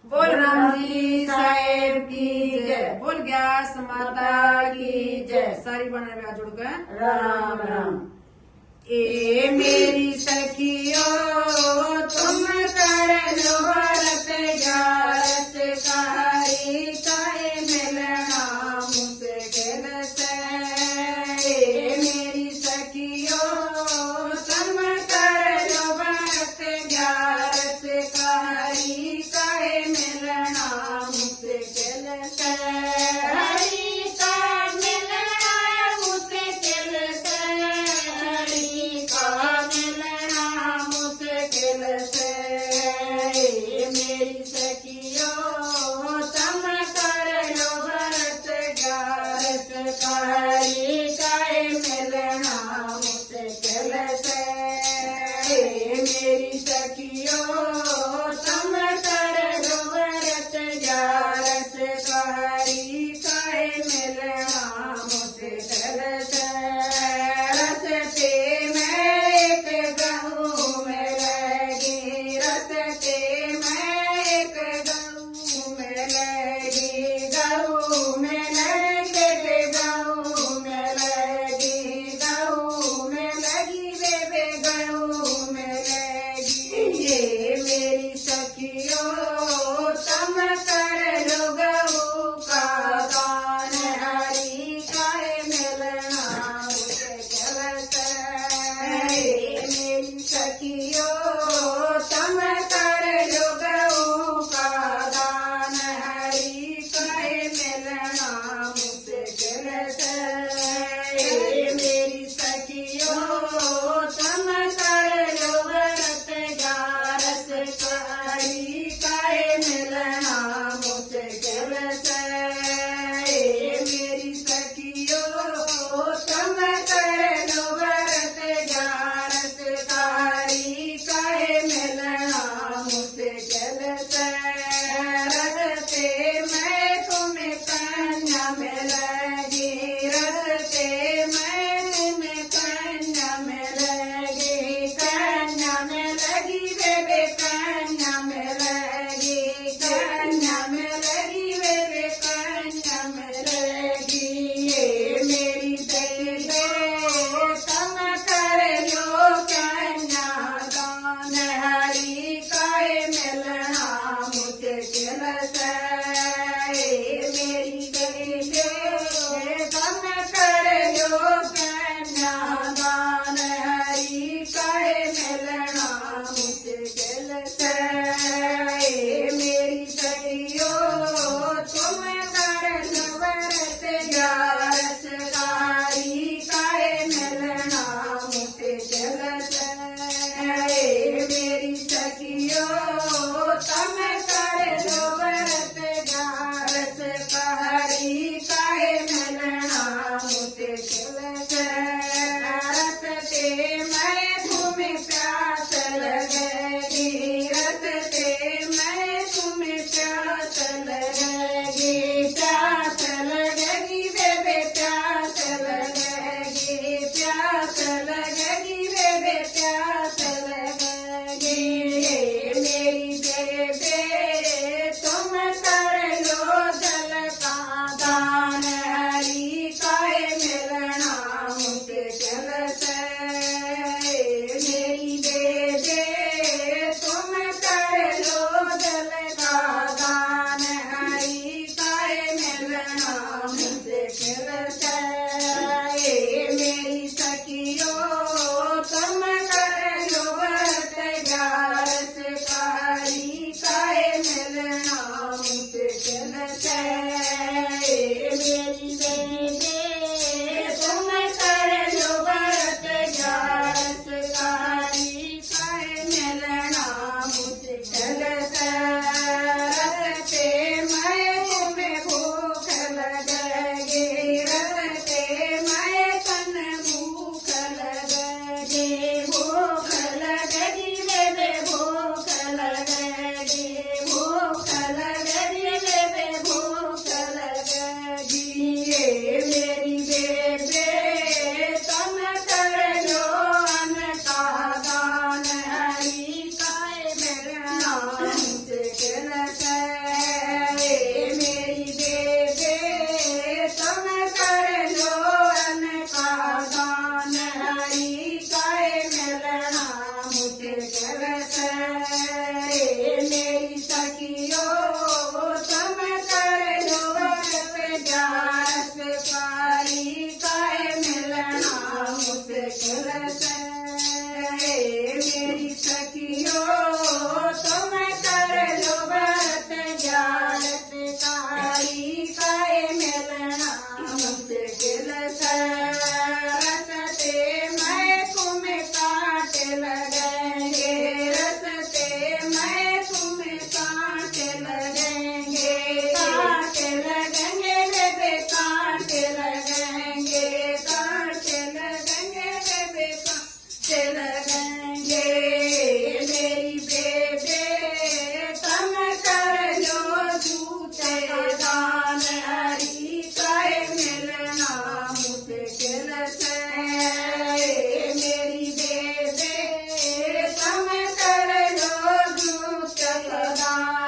बोल राम जी साहेब की जय। बोल ग्यास माता की जय। सारी बन रहे जुड़ गए। राम राम। ए मेरी सखियो तुम कर लो व्रत ग्यारस कारी काहे मिलना मुश्किल से। ए मेरी सखियो तुम कर लो व्रत ग्यारस कारी काहे मिलना मुश्किल से। हरि का मिलना मुश्किल से, हरि का मिलना मुश्किल से। मेरी सखियो तुम कर लो व्रत ग्यारस कारी काहे मिलना मुश्किल से। मेरी सखियो तुम कर लो व्रत ग्यारस कारी काहे मिलना मुश्किल से। रस्ते में एक गहूँ में लगी, रस्ते में एक गहूँ में लगी, गहूँ में लगे, गहूँ में लगी, गहूँ में लगी बेबे, गहूँ में लगी। ये मेरी सखियो तुम कर लो गहूँ का दान, हरि काहे मिलना मुश्किल से। मेरी सखियो तुम कर लो गहूँ का दान, हरि काहे मिलना मुश्किल से। मेरी सखियो तुम कर लो व्रत ग्यारस कारी काहे मिलना मुश्किल से। मेरी सखियो तुम कर लो व्रत ग्यारस कारी काहे मिलना मुश्किल से। रस्ते में तुम्हें कन्या मिलेगी, रस्ते में तुम्हें कन्या मिलेगी, कन्या मिलेगी बेबे, कन्या मिलेगी, कन्या मिलेगी बेबे, कन्या मिलेगी। ये मेरी सखियो तुम कर लो कन्या दान, हरि काहे मिलना मुश्किल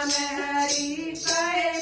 में हरी कहे